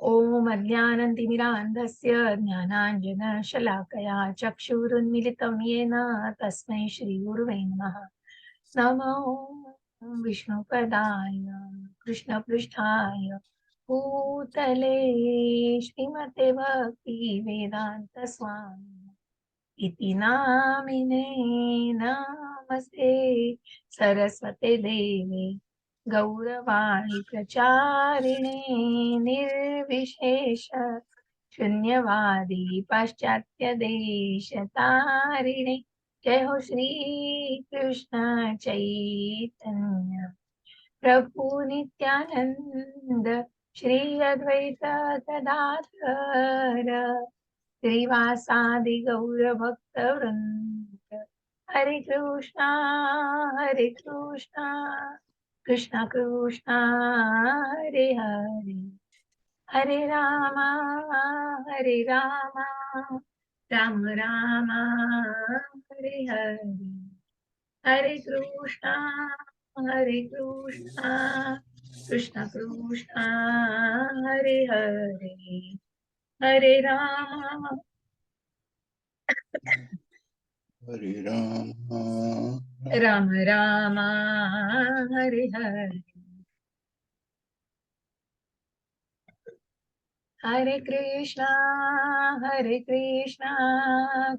ओम अज्ञानतिमिरान्धस्य ज्ञानाञ्जनशलाकया चक्षुरुन्मिलितं येन तस्मै श्रीगुरुवे नमः। नमो विष्णुपदाय कृष्णपृष्ठाय भूतले श्रीमते भक्तिवेदान्तस्वामिने इति नामिने नमस्ते सरस्वते देवे गौरवाणी प्रचारिणे निर्विशेष शून्यवादी पाश्चात्य देशतारिणे जय हो श्री कृष्ण चैतन्य प्रभु नित्यानंद श्री अद्वैत गदाधर श्रीवासादि गौर भक्त वृंद हरे कृष्णा कृष्णा कृष्णा हरे हरे हरे रामा राम राम हरे हरे हरे कृष्णा कृष्णा कृष्णा हरे हरे हरे राम हरे राम राम राम हरे हरे हरे कृष्णा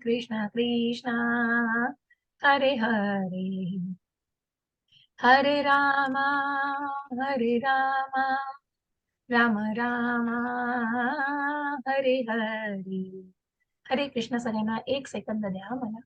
कृष्णा कृष्णा हरे हरे हरे राम राम राम हरे हरे हरे कृष्ण। सगळ्यांना एक सेकंद द्या मला.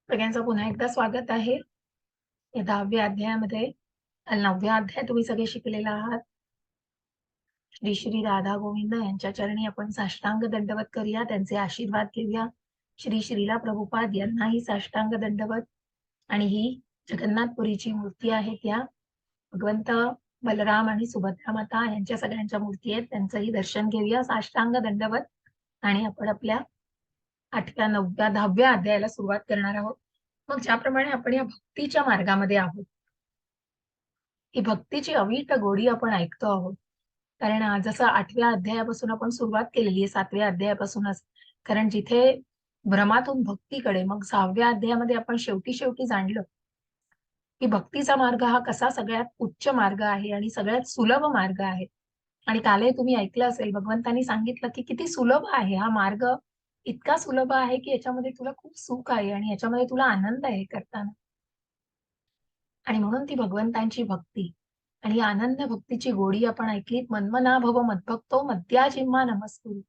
सगळ्यांचं पुन्हा एकदा स्वागत आहे या 10व्या अध्यायामध्ये. 9व्या अध्याय तुम्ही सगळे शिकलेला आहात. श्री श्री राधा गोविंद यांच्या चरणी आपण साष्टांग दंडवत करूया, त्यांचे आशीर्वाद घेऊया. श्री श्रीला प्रभुपाद यांनाही साष्टांग दंडवत. आणि ही जगन्नाथपुरीची मूर्ती आहे, त्या भगवंत बलराम आणि सुभद्रा माता यांच्या सगळ्यांच्या मूर्ती आहेत, त्यांचंही दर्शन घेऊया साष्टांग दंडवत. आणि आपण आपल्या 8व्या 9व्या 10व्या अध्यायाला सुरुवात करणार आहोत. मग ज्याप्रमाणे आपण या भक्तीच्या मार्गामध्ये आहोत, ही भक्तीची अवीट गोडी आपण ऐकतो आहोत. कारण जसं 8व्या अध्यायापासून आपण सुरुवात केलेली आहे, 7व्या अध्यायापासूनच. कारण जिथे भ्रमातून भक्तीकडे, मग 6व्या अध्यायामध्ये आपण शेवटी जाणलं की भक्तीचा मार्ग हा कसा सगळ्यात उच्च मार्ग आहे आणि सगळ्यात सुलभ मार्ग आहे. आणि कालही तुम्ही ऐकलं असेल, भगवंतांनी सांगितलं की किती सुलभ आहे हा मार्ग. इतका सुलभ आहे की याच्यामध्ये तुला खूप सुख आहे आणि याच्यामध्ये तुला आनंद आहे करताना. आणि म्हणून ती भगवंतांची भक्ती आणि आनंद भक्तीची गोडी आपण ऐकलीत. मन्मना भव मद्भक्तो मद्या जिम्मा नमस्कुरु,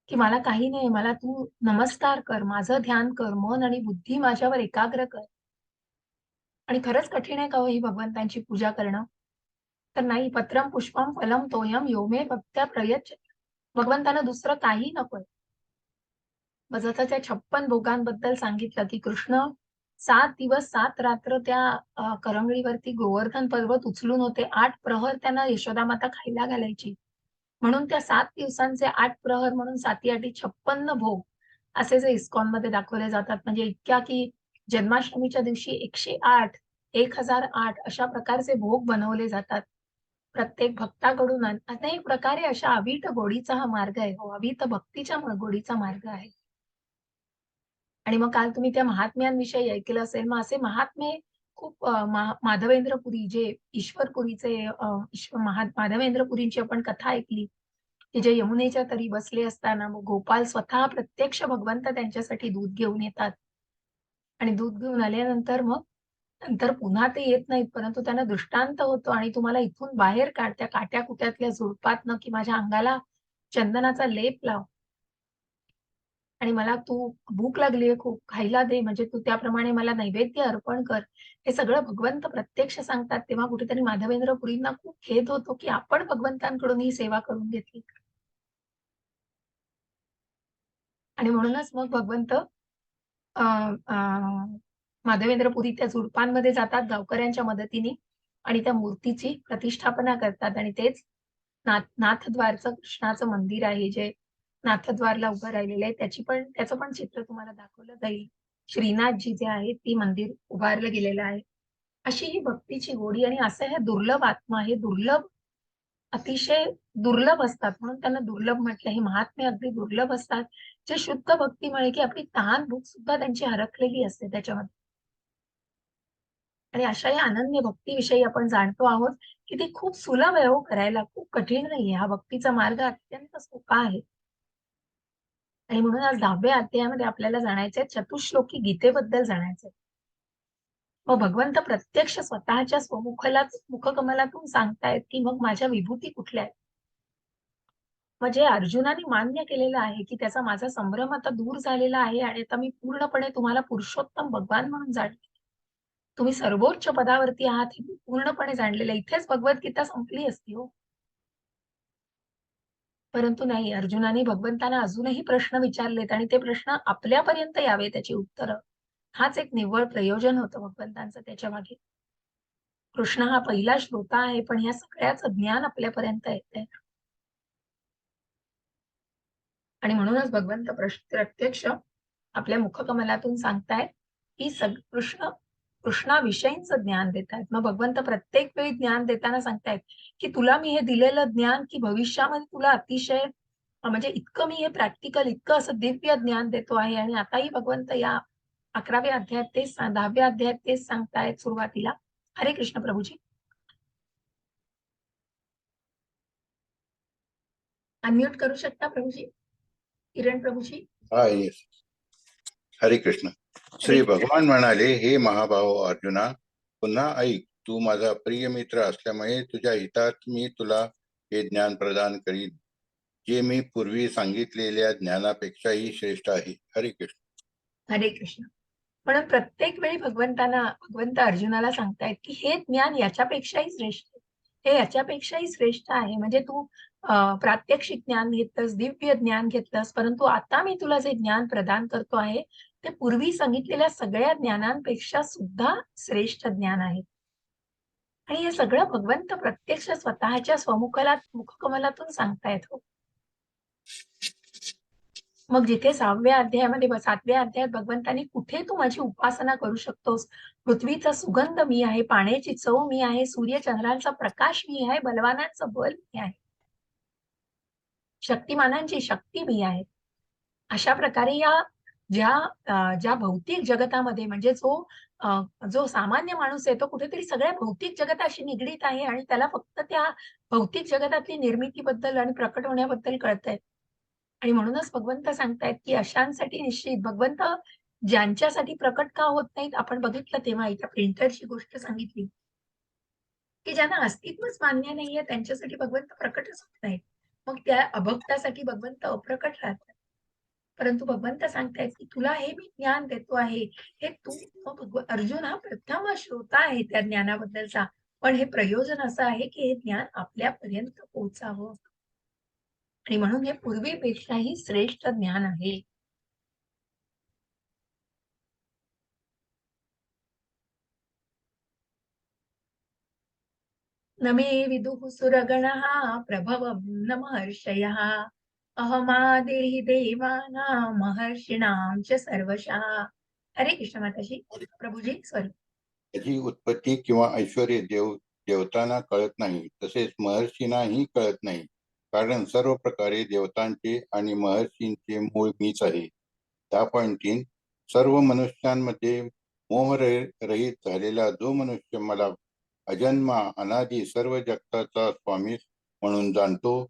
की मला काही नाही, मला तू नमस्कार कर, माझं ध्यान कर, मन आणि बुद्धी माझ्यावर एकाग्र कर. आणि खरंच कठीण आहे का हो ही भगवंतांची पूजा करणं? तर नाही. पत्रम पुष्पम फलम तोयम यो मे भक्त्या प्रयच्छ. भगवंतांना दुसरं काही नकोय. जसं त्या 56 भोगांबद्दल सांगितलं की कृष्ण 7 दिवस 7 रात्र त्या करंगळीवरती गोवर्धन पर्वत उचलून होते. 8 प्रहर त्यांना यशोदा माता खायला घालायची. म्हणून त्या 7 दिवसांचे 8 प्रहर म्हणून 7-8 56 भोग असे जे इस्कॉनमध्ये दाखवले जातात. म्हणजे इतक्या की जन्माष्टमीच्या दिवशी 108, 1008 अशा प्रकारचे भोग बनवले जातात. प्रत्येक भक्ताकडून अनेक प्रकारे अशा अवीट गोडीचा हा मार्ग आहे. हो, अवीट भक्तीच्या गोडीचा मार्ग आहे. आणि मग काल तुम्ही त्या महात्म्यांविषयी ऐकलं असेल. मग असे महात्मे खूप माधवेंद्रपुरी जे ईश्वरपुरीचे माधवेंद्रपुरींची आपण कथा ऐकली, की जे यमुनेच्या तरी बसले असताना मग गोपाल स्वतः प्रत्यक्ष भगवंत त्यांच्यासाठी दूध घेऊन येतात. आणि दूध घेऊन आल्यानंतर मग नंतर पुन्हा ते येत नाहीत, परंतु त्यांना दृष्टांत होतो आणि तुम्हाला इथून बाहेर काढ, त्या काट्या-कुट्यातल्या झुडपातनं, की माझ्या अंगाला चंदनाचा लेप लाव आणि मला तू भूक लागली आहे खूप, खायला दे, म्हणजे तू त्याप्रमाणे मला नैवेद्य अर्पण कर. हे सगळं भगवंत प्रत्यक्ष सांगतात. तेव्हा कुठेतरी माधवेंद्र पुरींना खूप खेद होतो, की आपण भगवंतांकडून ही सेवा करून घेतली. आणि म्हणूनच मग भगवंत अ, अ, माधवेंद्रपुरी त्या झुडपांमध्ये जातात गावकऱ्यांच्या मदतीने आणि त्या मूर्तीची प्रतिष्ठापना करतात आणि तेच नाथद्वारचं कृष्णाचं मंदिर आहे, जे नाथद्वारला उभं राहिलेलं आहे. त्याचं पण चित्र तुम्हाला दाखवलं जाईल. श्रीनाथजी जे आहे, ते मंदिर उभारलं गेलेलं आहे. अशी ही भक्तीची गोडी आणि असं हे दुर्लभ आत्मा, हे दुर्लभ अतिशय दुर्लभ असतात म्हणून त्यांना दुर्लभ म्हटलं. हे महात्मे अगदी दुर्लभ असतात, जे शुद्ध भक्तीमुळे की आपली तहान-भूक सुद्धा त्यांची हरपलेली असते त्याच्यामध्ये. आणि अशा या अनन्य भक्तीविषयी आपण जाणतो आहोत, की ती खूप सुलभ आहे हो करायला, खूप कठीण नाहीये. हा भक्तीचा मार्ग अत्यंत सोपा आहे. आणि म्हणून आज 10व्या अध्यायामध्ये आपल्याला जाणायचंय, चतुश्लोकी गीतेबद्दल जाणायचंय. मग भगवंत प्रत्यक्ष स्वतःच्या मुखकमलातून सांगतायत, की मग माझ्या विभूती कुठल्या आहेत? म्हणजे अर्जुनाने मान्य केलेलं आहे, की त्याचा माझा संभ्रम आता दूर झालेला आहे आणि आता मी पूर्णपणे तुम्हाला पुरुषोत्तम भगवान म्हणून जाणते. तुम्ही सर्वोच्च पदावरती आहात हे मी पूर्णपणे जाणलेलं आहे. इथेच भगवद्गीता संपली असती हो. परंतु नाही, अर्जुनाने भगवंतांना अजूनही प्रश्न विचारलेत आणि ते प्रश्न आपल्यापर्यंत यावे त्याची उत्तरं. हाच एक निव्वळ प्रयोजन होतं भगवंतांचं त्याच्यामागे. कृष्ण हा पहिला श्रोता आहे, पण ह्या सगळ्याचं ज्ञान आपल्यापर्यंत येतंय. आणि म्हणूनच भगवंत प्रत्यक्ष आपल्या मुखकमलातून सांगतायत, की कृष्णाविषयीचं ज्ञान देतायत. मग भगवंत प्रत्येक वेळी ज्ञान देताना सांगतायत, की तुला मी हे दिलेलं ज्ञान, की भविष्यामध्ये तुला अतिशय म्हणजे इतकं मी हे प्रॅक्टिकल, इतकं असं दिव्य ज्ञान देतो आहे आणि आताही भगवंत या 11व्या अध्यायात 10व्या अध्यायात तेच सांगतायत सुरुवातीला. हरे कृष्ण प्रभूजी. अनम्यूट करू शकता प्रभूजी? किरण प्रभूजी? हा येस. हरे कृष्ण. हरे श्री कृष्ण. भगवान म्हणाले, हे महाभाव अर्जुना, पुन्हा ऐक. तू माझा प्रिय मित्र असल्यामुळे तुझ्या हितात मी तुला हे ज्ञान प्रदान करीन, जे मी पूर्वी सांगितलेल्या ज्ञानापेक्षाही श्रेष्ठ आहे. हरे कृष्ण. हरे कृष्ण. म्हणून प्रत्येक वेळी भगवंत अर्जुनाला सांगतायत, की हे ज्ञान याच्यापेक्षाही श्रेष्ठ आहे. हे याच्यापेक्षाही श्रेष्ठ आहे. म्हणजे तू प्रात्यक्षिक ज्ञान घेतलंस, दिव्य ज्ञान घेतलंस, परंतु आता मी तुला जे ज्ञान प्रदान करतो आहे, ते पूर्वी सांगितलेल्या सगळ्या ज्ञानांपेक्षा सुद्धा श्रेष्ठ ज्ञान आहे. आणि हे सगळं भगवंत प्रत्यक्ष स्वतःच्या मुखकमलातून सांगतायत हो. मग जिथे 7व्या अध्यायात भगवंतांनी कुठे तू माझी उपासना करू शकतोस? पृथ्वीचा सुगंध मी आहे, पाण्याची चव मी आहे, सूर्यचंद्रांचा प्रकाश मी आहे, बलवानांचं बल मी आहे. शक्तिमानांची शक्ती मी आहे. अशा प्रकारे ज्या भौतिक जगतामध्ये म्हणजे जो सामान्य माणूस आहे तो कुठेतरी सगळ्या भौतिक जगताशी निगडीत आहे आणि त्याला फक्त त्या भौतिक जगतातली निर्मितीबद्दल आणि प्रकट होण्याबद्दल कळतंय. आणि म्हणूनच भगवंत सांगतायत, की अशांसाठी निश्चित भगवंत ज्यांच्यासाठी प्रकट का होत नाहीत, आपण बघितलं तेव्हा इथं प्रिंटरची गोष्ट सांगितली, की ज्यांना अस्तित्वच मान्य नाहीये त्यांच्यासाठी भगवंत प्रकटच होत नाहीत. मग त्या अभक्तासाठी भगवंत अप्रकट राहतात. परंतु भगवंत सांगतायत, की तुला हे मी ज्ञान देतो आहे. हे तू अर्जुन हा प्रथम श्रोता आहे त्या ज्ञानाबद्दलचा. पण हे प्रयोजन असं आहे, की हे ज्ञान आपल्यापर्यंत पोहोचावं. आणि म्हणून हे पूर्वीपेक्षाही श्रेष्ठ ज्ञान आहे. न मे विदुः सुरगणः प्रभवं न महर्षयः अहमादिर्हि देवानां महर्षीणां च सर्वशः. हरे कृष्ण माताजी. प्रभूजी सॉरी. त्याची उत्पत्ती किंवा ऐश्वर्य देव देवतांना कळत नाही, तसेच महर्षींनाही कळत नाही. कारण सर्व प्रकारे देवतांचे आणि महर्षींचे मूळ मीच आहे. 10.3 सर्व मनुष्यांमध्ये मोहरहित झालेला जो मनुष्य मला अजन्मा अनादी सर्व जगताचा स्वामी म्हणून जाणतो,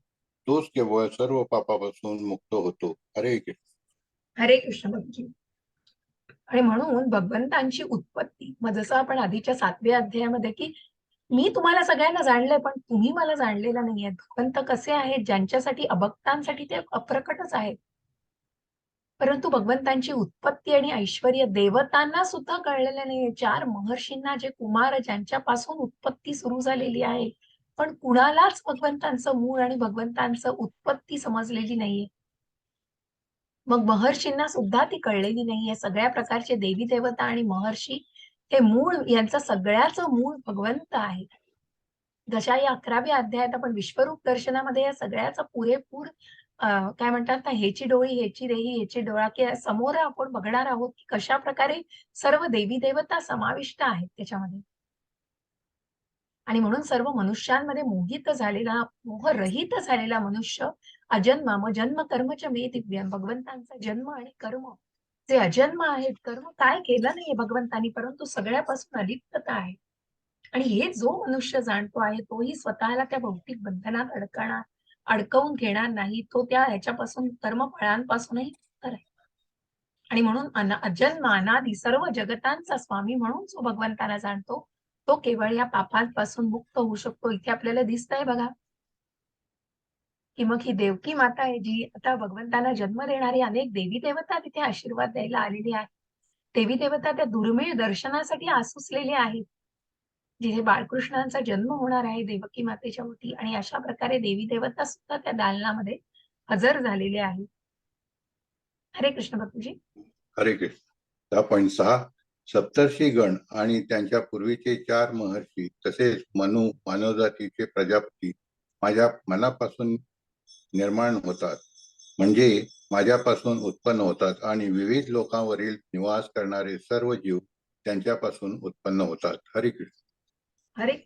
तोच केवळ सर्व पापापासून मुक्त होतो. हरे कृष्ण. हरे कृष्ण भक्ती. आणि म्हणून भगवंतांची उत्पत्ती, मग जसं आपण आधीच्या 7व्या अध्यायामध्ये की मी तुम्हाला सगळ्यांना जाणलंय पण तुम्ही मला जाणलेलं नाहीये. भगवंत कसे आहेत, ज्यांच्यासाठी अभक्तांसाठी ते अप्रकटच आहेत. परंतु भगवंतांची उत्पत्ती आणि ऐश्वर्य देवतांना सुद्धा कळलेलं नाहीये. 4 महर्षींना जे कुमार ज्यांच्यापासून उत्पत्ती सुरू झालेली आहे, पण कुणालाच भगवंतांचं मूळ आणि भगवंतांचं उत्पत्ती समजलेली नाहीये. मग महर्षींना सुद्धा ती कळलेली नाहीये. सगळ्या प्रकारचे देवी देवता आणि महर्षी हे मूळ, यांचं सगळ्याचं मूळ भगवंत आहे. जशा या 11व्या अध्यायात आपण विश्वरूप दर्शनामध्ये या सगळ्याचा पुरेपूर काय म्हणतात ना, हेची डोळी, हेची देही, हेची डोळा, की समोर आपण बघणार आहोत की कशा प्रकारे सर्व देवी देवता समाविष्ट आहेत त्याच्यामध्ये. आणि म्हणून सर्व मनुष्यांमध्ये मोहित झालेला, मोहरहित झालेला मनुष्य अजन्म, मग जन्म कर्मच मे दिव्यम, भगवंतांचा जन्म आणि कर्म जे अजन्म आहेत, कर्म काय केलं नाहीये भगवंतांनी, परंतु सगळ्यापासून अलिप्तता आहे. आणि हे जो मनुष्य जाणतो आहे, तोही स्वतःला त्या भौतिक बंधनात अडकवून घेणार नाही. तो त्या ह्याच्यापासून, कर्मफळांपासूनही मुक्त राहील. आणि म्हणून अजन्म अनादी सर्व जगतांचा स्वामी म्हणून जो भगवंताला जाणतो, तो केवळ या पापांपासून मुक्त होऊ शकतो. इथे आपल्याला दिसतंय बघा, की मग ही देवकी माता आहे, जी आता भगवंतांना जन्म देणारी अनेक देवी देवता तिथे आशीर्वाद द्यायला आलेली आहे. देवी देवता त्या दुर्मिळ दर्शनासाठी आसुसलेले आहेत. जिथे बाळकृष्णांचा जन्म होणार आहे देवकी मातेच्या ओटी, आणि अशा प्रकारे देवी देवता सुद्धा त्या दालनामध्ये हजर झालेले आहेत. हरे कृष्ण भक्तजी. हरे कृष्ण. 10.6 सप्तर्षी गण आणि त्यांच्या पूर्वीचे 4 महर्षी तसेच मनु मानवजातीचे प्रजापती माझ्या मनापासून निर्माण होतात, म्हणजे माझ्यापासून उत्पन्न होतात, आणि विविध लोकांवरील निवास करणारे सर्व जीव त्यांच्यापासून उत्पन्न होतात. हरे कृष्ण. हरे.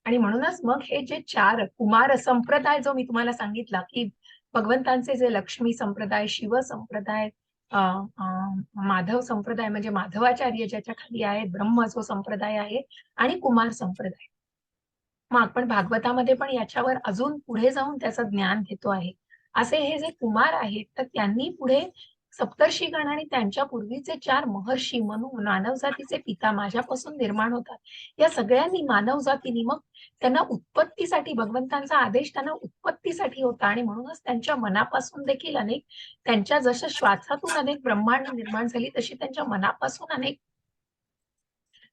आणि म्हणूनच मग हे जे 4 कुमार संप्रदाय जो मी तुम्हाला सांगितला, की भगवंतांचे जे लक्ष्मी संप्रदाय, शिव संप्रदाय, अ, अ, माधव संप्रदाय म्हणजे माधवाचार्य ज्याच्या खाली आहे, ब्रह्म जो संप्रदाय आहे, आणि कुमार संप्रदाय. मग आपण भागवतामध्ये पण याच्यावर अजून पुढे जाऊन त्याचं ज्ञान घेतो आहे. असे हे जे कुमार आहेत, तर त्यांनी पुढे सप्तर्षीगण आणि त्यांच्या पूर्वीचे 4 महर्षी, मनु मानव जातीचे पिता माझ्यापासून निर्माण होतात. या सगळ्यांनी मानव जातीने मग त्यांना उत्पत्तीसाठी, भगवंतांचा आदेश त्यांना उत्पत्तीसाठी होता, आणि म्हणूनच त्यांच्या मनापासून देखील अनेक, त्यांच्या जशा श्वासातून अनेक ब्रह्मांड निर्माण झाली, तशी त्यांच्या मनापासून अनेक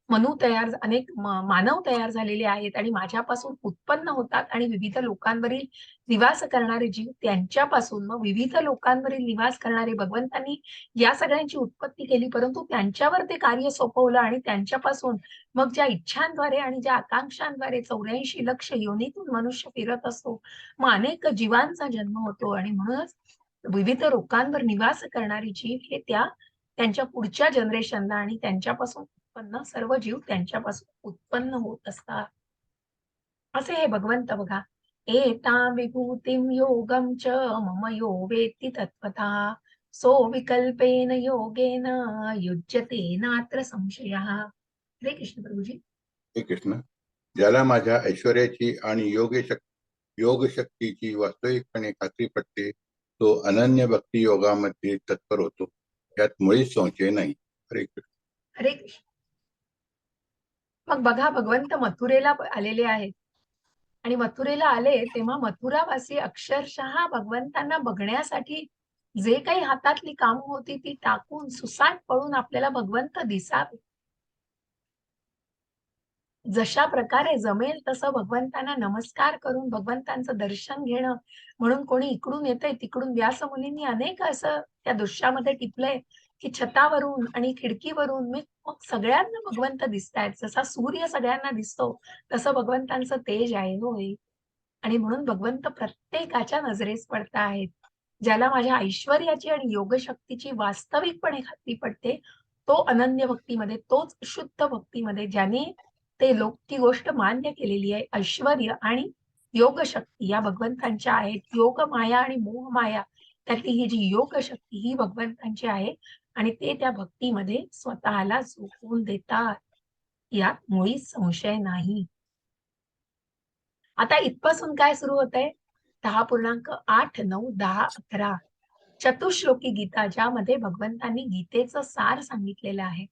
अनेक मानव तयार झालेले आहेत, आणि माझ्यापासून उत्पन्न होतात, आणि विविध लोकांवरील निवास करणारे जीव त्यांच्यापासून, मग विविध लोकांवरील निवास करणारे भगवंतांनी या सगळ्यांची उत्पत्ती केली, परंतु त्यांच्यावर ते कार्य सोपवलं, आणि त्यांच्यापासून मग ज्या इच्छांद्वारे आणि ज्या आकांक्षांद्वारे 84 लक्ष योनीतून मनुष्य फिरत असतो, मग अनेक जीवांचा जन्म होतो, आणि म्हणूनच विविध लोकांवर निवास करणारी जीव हे त्यांच्या पुढच्या जनरेशनला आणि त्यांच्यापासून उत्पन्न सर्व जीव त्यांच्यापासून उत्पन्न होत असतात. असे हे भगवंत बघा, एतां विभूतिं योगं च मम यो वेत्ति तत्त्वतः सो विकल्पेन योगेन युज्यते नात्र संशयः. हरे कृष्ण प्रभूजी. हे कृष्ण. ज्याला माझ्या ऐश्वर्याची आणि योग शक्तीची वास्तविकपणे खात्री पटते, तो अनन्य भक्ती योगामध्ये तत्पर होतो, यात मुळीच संशय नाही. हरे कृष्ण. हरे कृष्ण. मग बघा, भगवंत मथुरेला आलेले आहेत, आणि मथुरेला आले तेव्हा मथुरावासी अक्षरशः भगवंतांना बघण्यासाठी जे काही हातातली कामं होती ती टाकून सुसाट पळून आपल्याला भगवंत दिसावे, जशा प्रकारे जमेल तसं भगवंतांना नमस्कार करून भगवंतांचं दर्शन घेणं. म्हणून कोणी इकडून येतंय, तिकडून व्यास मुनींनी अनेक असं त्या दृश्यामध्ये टिपलंय, की छतावरून आणि खिडकीवरून मग सगळ्यांना भगवंत दिसतायत. जसा सूर्य सगळ्यांना दिसतो, तसं भगवंतांचं तेज आहे होय. आणि म्हणून भगवंत प्रत्येकाच्या नजरेस पडत आहेत. ज्याला माझ्या ऐश्वर्याची आणि योगशक्तीची वास्तविकपणे खात्री पटते, तो अनन्य भक्तीमध्ये, तोच शुद्ध भक्तीमध्ये ज्याने ते लोक ती गोष्ट मान्य केलेली आहे. ऐश्वर्य आणि योग शक्ती या भगवंतांच्या आहेत. योग माया आणि मोह माया त्यातली ही जी योग शक्ती ही भगवंतांची आहे आणि ते त्या भक्तीमध्ये स्वतःला झोकवून देतात. यात मुळीच संशय नाही. आता इथपासून काय सुरू होतंय? 10.8, 9, 10, 11 चतुश्लोकी गीता ज्यामध्ये भगवंतांनी गीतेचं सार सांगितलेलं आहे.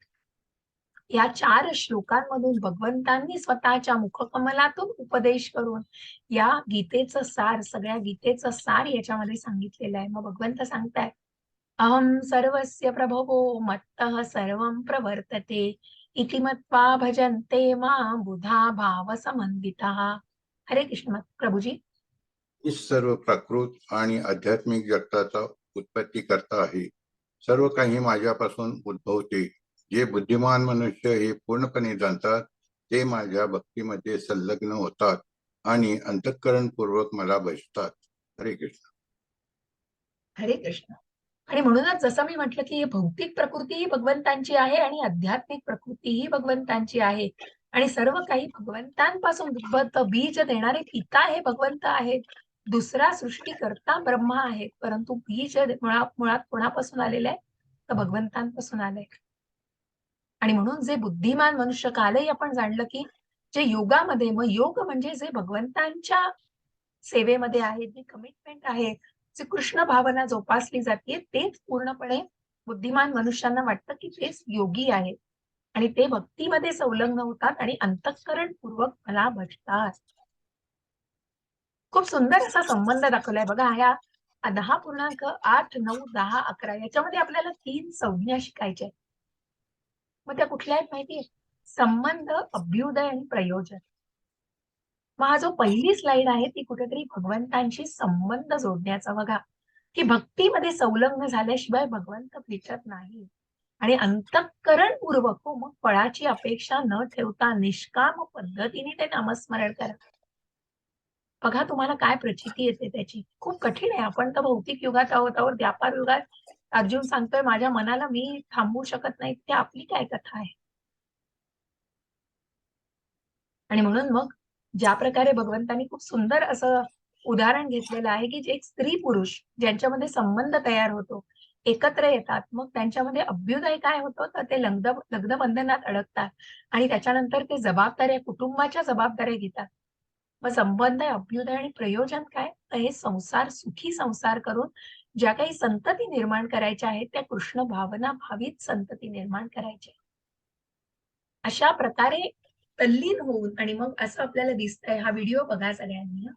या 4 श्लोकांमधून भगवंतांनी स्वतःच्या मुखकमलातून उपदेश करून या गीतेचं सार, सगळ्या गीतेचं सार याच्यामध्ये सांगितलेलं आहे. मग भगवंत सांगतायत, "अहं सर्वस्य प्रभवो मत्तः सर्वं प्रवर्तते इति मत्वा भजन्ते मां बुधा भावसमन्विताः." हरे कृष्ण प्रभुजी. ही सर्व प्राकृत आणि आध्यात्मिक जगताचा उत्पत्ती करता आहे. सर्व काही माझ्यापासून उद्भवते. जे बुद्धिमान मनुष्य हे पूर्णपणे जाणतात ते माझ्या भक्तीमध्ये संलग्न होतात आणि अंतःकरणपूर्वक मला भजतात. हरे कृष्ण. हरे कृष्ण. आणि म्हणूनच जसं मी म्हटलं की भौतिक प्रकृती ही भगवंतांची आहे आणि आध्यात्मिक प्रकृती ही भगवंतांची आहे आणि सर्व काही भगवंतांपासून उद्भवतं. बीज देणारे पिता हे भगवंत आहेत. दुसरा सृष्टीकर्ता ब्रह्मा आहे. परंतु बीज मुळात कोणापासून आलेलं आहे? तर भगवंतांपासून आलंय. आणि म्हणून जे बुद्धिमान मनुष्य, कालही आपण जाणलं की जे योगामध्ये, मग योग म्हणजे जे भगवंतांच्या सेवेमध्ये आहे, जी कमिटमेंट आहे, जी कृष्ण भावना जोपासली जाते, तेच पूर्णपणे बुद्धिमान मनुष्यांना वाटतं की तेच योगी आहेत आणि ते भक्तीमध्ये संलग्न होतात आणि अंतःकरणपूर्वक मला भजतात. खूप सुंदर असा संबंध दाखवलाय बघा ह्या 10.8, 9, 10, 11 याच्यामध्ये आपल्याला 3 संज्ञा शिकायच्या आहेत. मग त्या कुठल्या आहेत माहितीये? संबंध, अभ्युदय आणि प्रयोजन. मग हा जो पहिली स्लाइड आहे ती कुठेतरी भगवंतांशी संबंध जोडण्याचा बघा, की भक्तीमध्ये संलग्न झाल्याशिवाय भगवंत भेटत नाही. आणि अंतःकरणपूर्वक हो मग फळाची अपेक्षा न ठेवता निष्काम पद्धतीने ते नामस्मरण करा. बघा तुम्हाला काय प्रचिती येते त्याची. खूप कठीण आहे. आपण तर भौतिक युगात आहोत आहोत. व्यापार युगात अर्जुन सांगतोय माझ्या मनाला मी थांबवू शकत नाही. ती आपली काय कथा आहे? आणि म्हणून मग ज्या प्रकारे भगवंतांनी खूप सुंदर असं उदाहरण घेतलेलं आहे, की जे एक स्त्री-पुरुष ज्यांच्यामध्ये संबंध तयार होतो, एकत्र येतात. मग त्यांच्यामध्ये अभ्युदय काय होतं, तर ते लग्नबंधनात अडकतात आणि त्याच्यानंतर ते जबाबदाऱ्या, कुटुंबाच्या जबाबदाऱ्या घेतात. मग संबंध, अभ्युदय आणि प्रयोजन काय? तर हे संसार, सुखी संसार करून ज्या काही संतती निर्माण करायच्या आहेत, त्या कृष्ण भावना भावित संतती निर्माण करायच्या. अशा प्रकारे तल्लीन होऊन आणि मग असं आपल्याला दिसतंय, हा व्हिडिओ बघा सगळ्यांनी.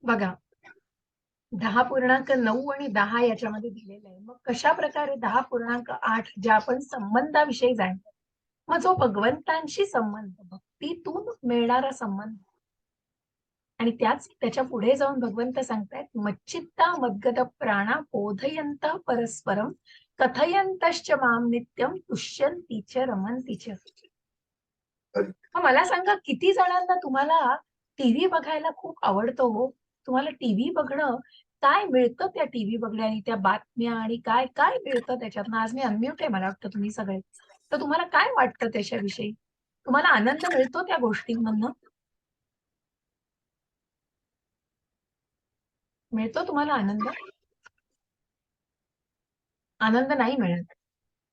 बघा, 10.9 आणि 10 याच्यामध्ये दिलेलं आहे. मग कशा प्रकारे 10.8 ज्या आपण संबंधाविषयी जाणतो, मग जो भगवंतांशी संबंध, भक्तीतून मिळणारा संबंध, आणि त्याच्या पुढे जाऊन भगवंत सांगतायत, मच्चित्ता मद्गद प्राणा बोधयंत परस्परम कथयंतश्च माम नित्यम तुष्यन्ति च रमन्ति च. मग मला सांगा, किती जणांना तुम्हाला टीव्ही बघायला खूप आवडतो हो? तुम्हाला टीव्ही बघणं, काय मिळतं त्या टीव्ही बघण्याने, त्या बातम्या आणि काय काय मिळतं त्याच्यातनं? आज मी अनम्यूट आहे मला वाटतं तुम्ही सगळे. तर तुम्हाला काय वाटतं त्याच्याविषयी? तुम्हाला आनंद मिळतो त्या गोष्टींमधनं? मिळतो तुम्हाला आनंद? आनंद नाही मिळत.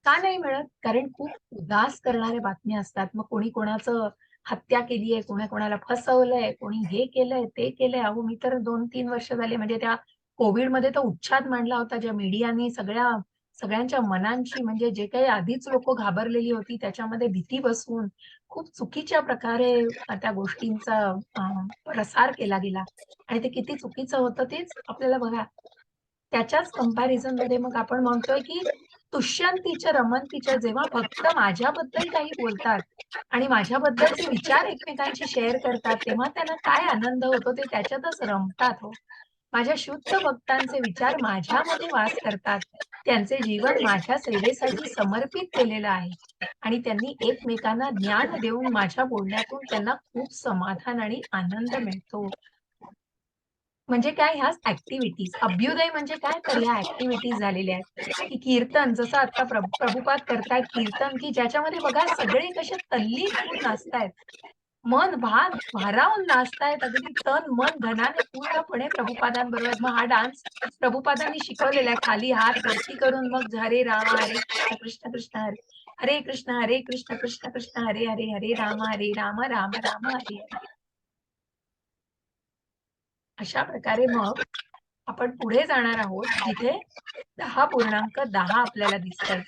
का नाही मिळत? कारण खूप उदास करणाऱ्या बातम्या असतात. मग कोणी कोणाचं हत्या केली आहे, कोणी कोणाला फसवलंय, कोणी हे केलंय, ते केलंय. अहो, मी तर 2-3 वर्ष झाले, म्हणजे त्या कोविडमध्ये तर उच्छाद मांडला होता, ज्या मीडियाने सगळ्यांच्या मनांची, म्हणजे जे काही आधीच लोक घाबरलेली होती त्याच्यामध्ये भीती बसवून खूप चुकीच्या प्रकारे त्या गोष्टींचा प्रसार केला गेला. आणि ते किती चुकीचं होतं तेच आपल्याला बघा. त्याच्याच कंपॅरिझन मध्ये मग आपण म्हणतोय की तुष्यंतीच्या रमंतीच्या, जेव्हा भक्त माझ्याबद्दल काही बोलतात आणि माझ्याबद्दलचे विचार एकमेकांशी शेअर करतात, तेव्हा त्यांना काय आनंद होतो ते त्याच्यातच रमतात हो. माझ्या शुद्ध भक्तांचे विचार माझ्यामध्ये वास करतात. त्यांचे जीवन माझ्या सेवेसाठी समर्पित केलेलं आहे आणि त्यांनी एकमेकांना ज्ञान देऊन माझ्या बोलण्यातून त्यांना खूप समाधान आणि आनंद मिळतो. म्हणजे काय, ह्याच ऍक्टिव्हिटीज, अभ्युदय म्हणजे काय, तर ह्या ऍक्टिव्हिटीज झालेल्या आहेत. की कीर्तन, जसं आता प्रभुपाद करतायत कीर्तन, की ज्याच्यामध्ये बघा सगळे कसे तल्लीन होऊन नाचतायत, मन भारावून नाचतायत, अगदी तन मन धनाने पूर्णपणे प्रभुपादांबरोबर. मग हा डान्स प्रभुपादांनी शिकवलेला आहे, खाली हात वरती करून, मग हरे राम हरे कृष्ण कृष्ण कृष्ण हरे हरे कृष्ण कृष्ण कृष्ण हरे हरे, हरे राम राम राम हरे हरे. अशा प्रकारे मग आपण पुढे जाणार आहोत, जिथे 10.10 आपल्याला दिसतंय.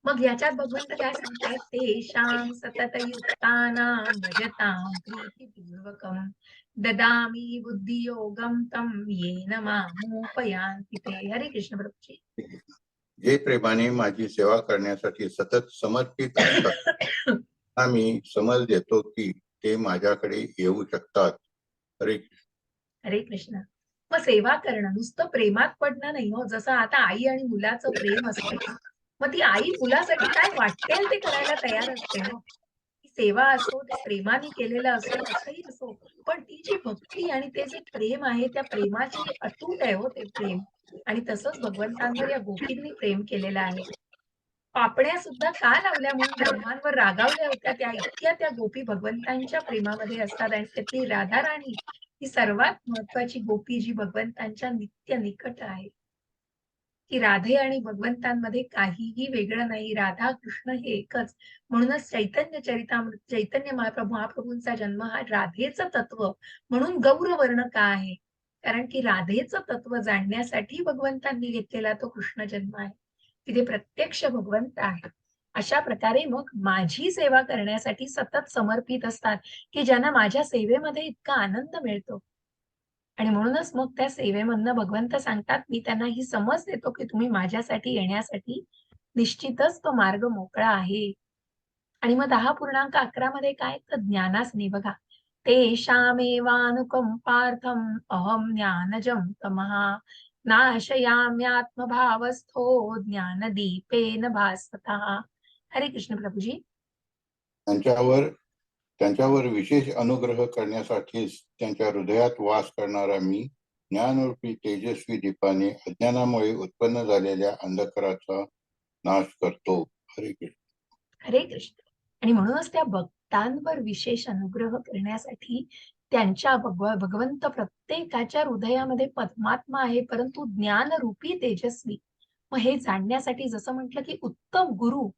मग याच्यात भगवंत काय सांगतायत, तेषां सततयुक्तानां भजतां प्रीतिपूर्वकं ददामि बुद्धियोगं तं येन मामुपयान्ति ते. हरे कृष्ण प्रभूजी. जे प्रेमाने माझी सेवा करण्यासाठी सतत समर्पित असतात, मी समज देतो की ते माझ्याकडे येऊ शकतात. हरे हरे कृष्ण. मग सेवा करणं नुसतं प्रेमात पडणं नाही हो. जसं आता आई आणि मुलाचं प्रेम असतं, मग ती आई मुलासाठी काय वाटेल ते करायला तयार असते हो. ती सेवा असो, ते प्रेमाने केलेलं असो, कसंही असो, पण ती जी भक्ती आणि ते जे प्रेम आहे, त्या प्रेमाची अतूट आहे हो ते प्रेम. आणि तसंच भगवंतांवर या गोपींनी प्रेम केलेलं आहे. पापण्या सुद्धा का लावल्या म्हणून ब्रह्मांवर रागावल्या होत्या, त्या इतक्या त्या गोपी भगवंतांच्या प्रेमामध्ये असतात. आणि त्यातली राधा राणी ही सर्वात महत्वाची गोपी, जी भगवंतांच्या नित्य निकट आहे. की राधे आणि भगवंतांमध्ये काहीही वेगळं नाही, राधा कृष्ण हे एकच. म्हणूनच चैतन्य महाप्रभूंचा जन्म हा राधेचं तत्व म्हणून गौरवर्ण का आहे? कारण की राधेचं तत्व जाणण्यासाठी भगवंतांनी घेतलेला तो कृष्ण जन्म आहे. तिथे प्रत्यक्ष भगवंत आहे. अशा प्रकारे मग माझी सेवा करण्यासाठी सतत समर्पित असतात, की ज्यांना माझ्या सेवेमध्ये इतका आनंद मिळतो. आणि म्हणूनच मग त्या सेवेमधनं भगवंत सांगतात, मी त्यांना ही समज देतो, की तुम्ही माझ्यासाठी येण्यासाठी निश्चितच तो मार्ग मोकळा आहे. आणि मग 10.11 मध्ये काय, तर ज्ञानासनी बघा. तेषामेवानुकंपार्थम अहम ज्ञानजं तमः नाशयाम्यात्मभावस्थो ज्ञानदीपेन भास्वतः. हरे कृष्ण प्रभूजी. त्यांच्यावर त्यांच्यावर विशेष अनुग्रह करण्यासाठीच त्यांच्या हृदयात वास करणारा मी ज्ञानरूपी तेजस्वी दीपाने अज्ञानामुळे उत्पन्न झालेल्या अंधकाराचा नाश करतो. हरे कृष्ण. हरे कृष्ण. आणि म्हणूनच त्या भक्तांवर विशेष अनुग्रह करण्यासाठी त्यांच्या भगवंत प्रत्येकाच्या हृदयामध्ये परमात्मा आहे, परंतु ज्ञानरूपी तेजस्वी. मग हे जाणण्यासाठी जसं म्हटलं की उत्तम गुरु,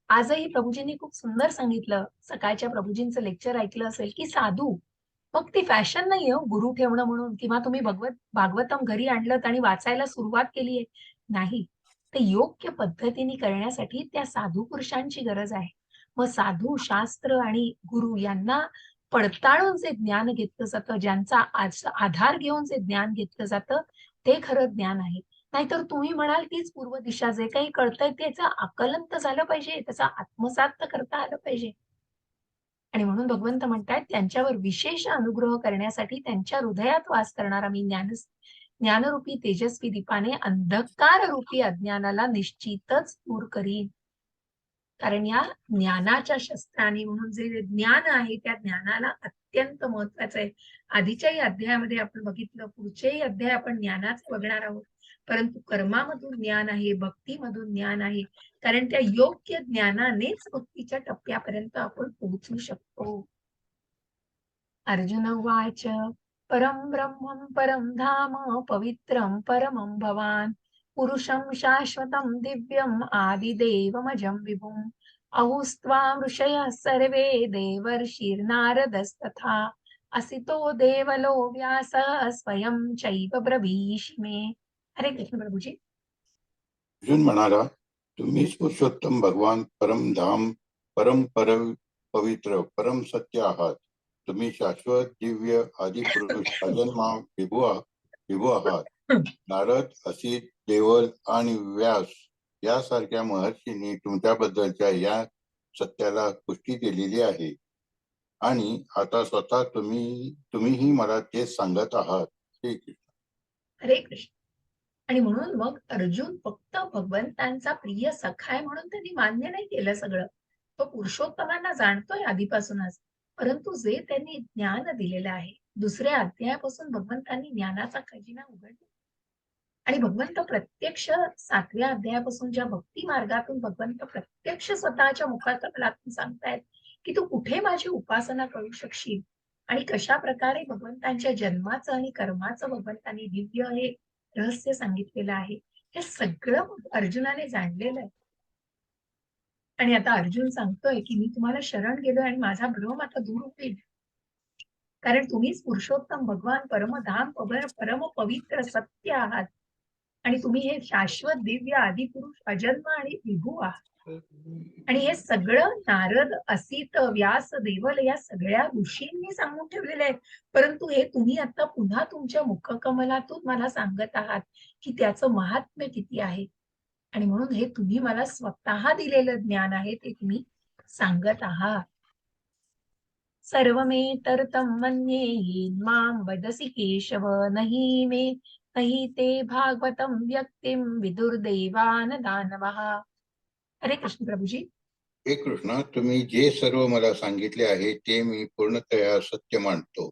आजही प्रभूजींनी खूप सुंदर सांगितलं, सकाळच्या प्रभूजींचं लेक्चर ऐकलं असेल, की साधू, मग ती फॅशन नाहीये हो गुरु ठेवणं म्हणून, किंवा तुम्ही भागवतम घरी आणलं आणि वाचायला सुरुवात केलीये. नाही, ते योग्य पद्धतीने करण्यासाठी त्या साधू पुरुषांची गरज आहे. मग साधू, शास्त्र आणि गुरु यांना पडताळून जे ज्ञान घेतलं जातं, ज्यांचा आधार घेऊन जे ज्ञान घेतलं जातं, ते खरं ज्ञान आहे. नाहीतर तुम्ही म्हणाल तीच पूर्व दिशा, जे काही कळतंय त्याचं आकलन तर झालं पाहिजे, त्याचा आत्मसात तर करता आलं पाहिजे. आणि म्हणून भगवंत म्हणतायत, त्यांच्यावर विशेष अनुग्रह करण्यासाठी त्यांच्या हृदयात वास करणारा मी ज्ञानरूपी तेजस्वी दीपाने अंधकार रूपी अज्ञानाला निश्चितच दूर करीन. कारण या ज्ञानाच्या शस्त्राने, म्हणून जे ज्ञान आहे त्या ज्ञानाला अत्यंत महत्वाचं आहे. आधीच्याही अध्यायामध्ये आपण बघितलं, पुढचेही अध्याय आपण ज्ञानाचे बघणार आहोत. परंतु कर्मामधून ज्ञान आहे, भक्तीमधून ज्ञान आहे. कारण त्या योग्य ज्ञानानेच भक्तीच्या टप्प्यापर्यंत आपण पोहोचू शकतो. अर्जुन उवाच परं ब्रह्मं परं धाम पवित्रं परमं भवान् पुरुषं शाश्वतं दिव्यम् आदिदेवमजं विभुम् अहुस्त्वां ऋषयः सर्वे देवर्षिर्नारदस्तथा असितो देवलो व्यासः स्वयं चैव ब्रवीषि मे. हरे कृष्ण प्रभुजी. अर्जुन म्हणाला, तुम्हीच पुरुषोत्तम भगवान परम धाम परम पवित्र परम सत्य आहात. तुम्ही शाश्वत दिव्य आदि पुरुष अजन्मा विभू आहात. नारद, असित, देवल आणि व्यास यासारख्या महर्षींनी तुमच्याबद्दलच्या या सत्याला पुष्टी केलेली आहे. आणि आता स्वतः तुम्हीही मला तेच सांगत आहात. श्री कृष्ण. हरे कृष्ण. आणि म्हणून मग अर्जुन फक्त भगवंतांचा प्रिय सखाय म्हणून त्यांनी मान्य नाही केलं सगळं. तो पुरुषोत्तमांना जाणतोय आधीपासूनच, परंतु जे त्यांनी ज्ञान दिलेलं आहे, दुसऱ्या अध्यायापासून भगवंतांनी ज्ञानाचा खजिना उघडला. आणि भगवंत प्रत्यक्ष 7व्या अध्यायापासून ज्या भक्ती मार्गातून भगवंत प्रत्यक्ष स्वतःच्या मुखाकमलातून सांगतायत की तू कुठे माझी उपासना करू शकशील, आणि कशा प्रकारे भगवंतांच्या जन्माचं आणि कर्माचं भगवंतांनी दिव्य हे रहस्य सांगितलेलं आहे. हे सगळं अर्जुनाने जाणलेलं आहे. आणि आता अर्जुन सांगतोय की मी तुम्हाला शरण गेलोय आणि माझा भ्रम आता दूर होईल. कारण तुम्हीच पुरुषोत्तम भगवान परमधाम परम पवित्र सत्य आहात. आणि तुम्ही हे शाश्वत दिव्य आदिपुरुष अजन्म आणि विभू आहात. आणि हे सगळं नारद, असित, व्यास, देवल या सगळ्या ऋषींनी सांगून ठेवलेलं आहे. परंतु हे तुम्ही आता पुन्हा तुमच्या मुखकमलातून मला सांगत आहात की त्याचं महात्म्य किती आहे. आणि म्हणून हे तुम्ही मला स्वतः दिलेलं ज्ञान आहे ते तुम्ही सांगत आहात. सर्वमेतर्तं मन्ये येन्मां वदसि केशव नहि मे नहि ते भागवतं व्यक्तिं विदुर्देवान दानवः. हरे कृष्ण प्रभुजी. हे कृष्णा, तुम्ही जे सर्व मला सांगितले आहे ते मी पूर्णतया सत्य मानतो.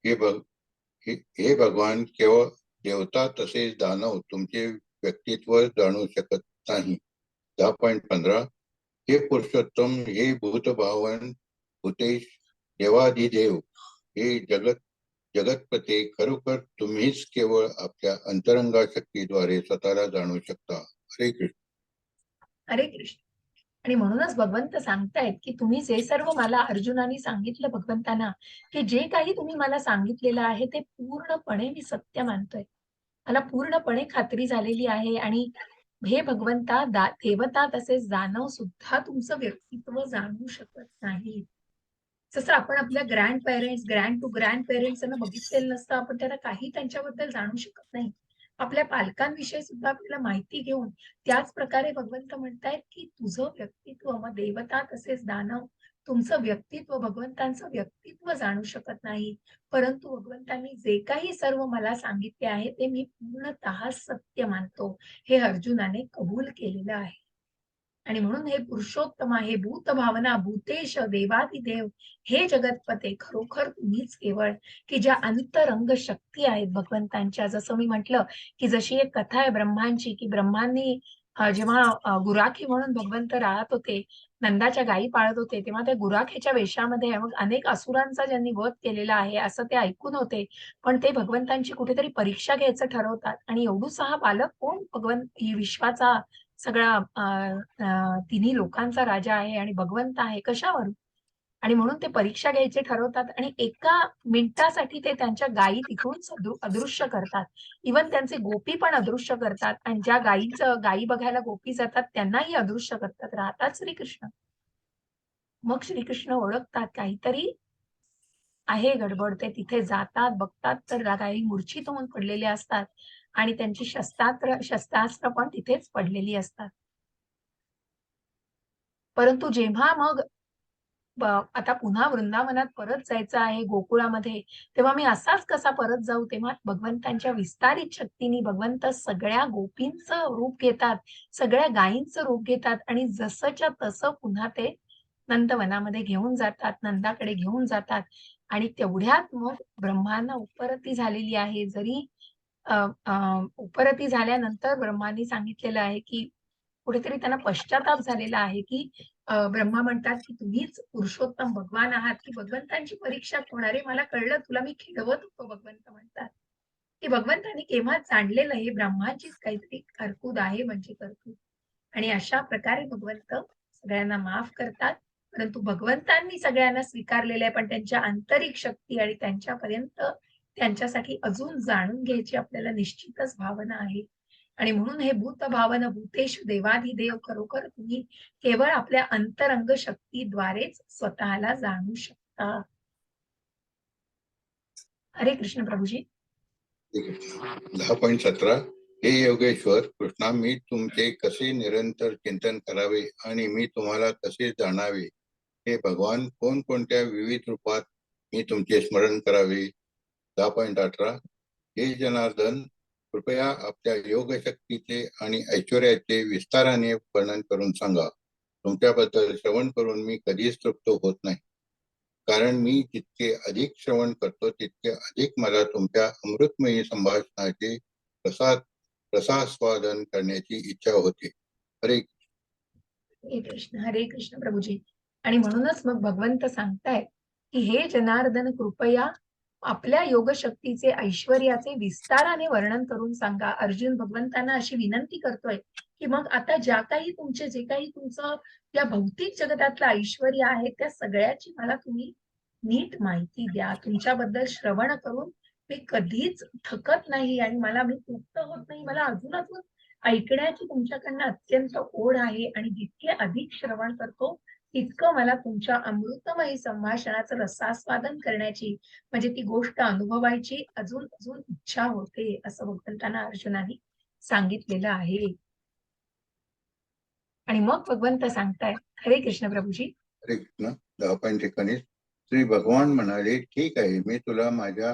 हे भगवान, केवळ देवता तसेच दानव तुमचे व्यक्तित्व जाणू शकत नाही. 10.15 हे पुरुषोत्तम, हे भूतभावन भूतेश, देवाधिदेव, हे जगतपते, खरोखर तुम्हीच केवळ आपल्या अंतरंगा शक्तीद्वारे स्वतःला जाणू शकता. हरे कृष्ण. हरे कृष्ण. आणि म्हणूनच भगवंत सांगतायत की तुम्ही जे सर्व मला अर्जुनाने सांगितलं भगवंतांना, की जे काही तुम्ही मला सांगितलेलं आहे ते पूर्णपणे मी सत्य मानतोय. मला पूर्णपणे खात्री झालेली आहे. आणि हे भगवंता, देवता तसेच दानव सुद्धा तुमचं व्यक्तित्व जाणू शकत नाही. जसं आपण आपल्या ग्रँड टू ग्रँड पेरेंट्सना बघितलेलं नसतं, आपण त्यांना काही त्यांच्याबद्दल जाणू शकत नाही. आपल्या पालकांविषयी सुद्धा आपल्याला माहिती घेऊन त्याच प्रकारे भगवंत म्हणतायत की तुझं व्यक्तित्व, मग देवता तसेच दानव तुमचं व्यक्तित्व, भगवंतांचं व्यक्तित्व जाणू शकत नाही. परंतु भगवंतांनी जे काही सर्व मला सांगितले आहे ते मी पूर्णतः सत्य मानतो, हे अर्जुनाने कबूल केलेलं आहे. आणि म्हणून हे पुरुषोत्तम आहे, भूत भावना भूतेश देवादिदेव, हे जगतपते, खरोखर तुम्हीच केवळ, की ज्या अंतरंग शक्ती आहेत भगवंतांच्या. जसं मी म्हटलं की जशी एक कथा आहे ब्रह्मांची, की ब्रह्मांनी जेव्हा गुराखी म्हणून भगवंत राहत होते, नंदाच्या गायी पाळत होते, तेव्हा त्या गुराखीच्या वेशामध्ये मग अनेक असुरांचा ज्यांनी वध केलेला आहे असं ते ऐकून होते. पण ते भगवंतांची कुठेतरी परीक्षा घ्यायचं ठरवतात. आणि एवढूसा हा बालक कोण, भगवंत ही विश्वाचा सगळा तिन्ही लोकांचा राजा आहे आणि भगवंत आहे, कशावरून. आणि म्हणून ते परीक्षा घ्यायचे ठरवतात आणि एका मिनिटासाठी ते त्यांच्या गायी तिकडून अदृश्य करतात. इवन त्यांचे गोपी पण अदृश्य करतात. आणि ज्या गायी बघायला गोपी जातात त्यांनाही अदृश्य करतात. राहतात श्रीकृष्ण. मग श्रीकृष्ण ओळखतात काहीतरी आहे गडबड, ते तिथे जातात, बघतात तर काही मूर्छित होऊन पडलेले असतात आणि त्यांची शस्त्रास्त्र पण तिथेच पडलेली असतात. परंतु जेव्हा मग आता पुन्हा वृंदावनात परत जायचं आहे गोकुळामध्ये, तेव्हा मी असाच कसा परत जाऊ? तेव्हा भगवंतांच्या विस्तारित शक्तीने भगवंत सगळ्या गोपींचं रूप घेतात, सगळ्या गायींचं रूप घेतात आणि जसंच्या तसं पुन्हा ते नंदवनामध्ये घेऊन जातात, नंदाकडे घेऊन जातात आणि तेवढ्यात मग ब्रह्मांना उपरती झालेली आहे. जरी अ, अ, उपरती झाल्यानंतर ब्रह्मांनी सांगितलेलं आहे, की कुठेतरी त्यांना पश्चाताप झालेला आहे, की ब्रह्मा म्हणतात, की तुम्हीच पुरुषोत्तम भगवान आहात, की भगवंतांची परीक्षा होणार आहे. मला कळलं तुला मी खेळवत होतो भगवंत म्हणतात, की भगवंतांनी केव्हा जाणलेलं हे ब्रह्माचीच काहीतरी तरतूद आहे म्हणजे तरतूद. आणि अशा प्रकारे भगवंत सगळ्यांना माफ करतात. परंतु भगवंतांनी सगळ्यांना स्वीकारलेलं आहे, पण त्यांच्या आंतरिक शक्ती आणि त्यांच्यापर्यंत त्यांच्यासाठी अजून जाणून घ्यायची आपल्याला निश्चितच भावना आहे. आणि म्हणून हे भूत भावन भूतेषु देवाधिदेव खरोखर तुम्ही केवळ आपल्या अंतरंग शक्तीद्वारेच स्वतःला जाणू शकता. हरे कृष्ण प्रभूजी. ठीक आहे. 10.17 हे योगेश्वर कृष्णा, मी तुमचे कसे निरंतर चिंतन करावे आणि मी तुम्हाला कसे जाणावे, हे भगवान कोणकोणत्या विविध रूपात मी तुमचे स्मरण करावे. 10.18 हे जनार्दन, कृपया आपल्या योगशक्तीचे आणि ऐश्वर्याचे विस्ताराने वर्णन करून सांगा. तुमच्याबद्दल श्रवण करून मी कधीच तृप्त होत नाही, कारण मी जितके अधिक श्रवण करतो तितके अधिक मला तुमच्या अमृतमयी संभाषणाचे प्रसाद रसास्वादन करण्याची इच्छा होते. हरे हरे कृष्ण प्रभूजी. आणि म्हणूनच मग भगवंत सांगतायत, की हे जनार्दन कृपया आपल्या योगशक्तीचे ऐश्वर्याचे विस्ताराने वर्णन करून सांगा. अर्जुन भगवंतांना अशी विनंती करतोय, की मग आता जे काही तुमचं या भौतिक जगतातलं ऐश्वर्य आहे, त्या सगळ्याची मला तुम्ही नीट माहिती द्या. तुमच्याबद्दल श्रवण करून मी कधीच थकत नाही आणि मी तृप्त होत नाही. मला अजून अजून ऐकण्याची तुमच्याकडनं अत्यंत ओढ आहे आणि जितके अधिक श्रवण करतो, तितकं मला तुमच्या अमृतमयी संभाषणाचं रसास्वादन करण्याची म्हणजे ती गोष्ट अनुभवायची अजून अजून इच्छा होते, असं भगवंतांना अर्जुनाने सांगितलेलं आहे. आणि मग भगवंत सांगतायत, हरे कृष्ण प्रभूजी. हरे कृष्ण. 10.19 श्री भगवान म्हणाले, ठीक आहे, मी तुला माझ्या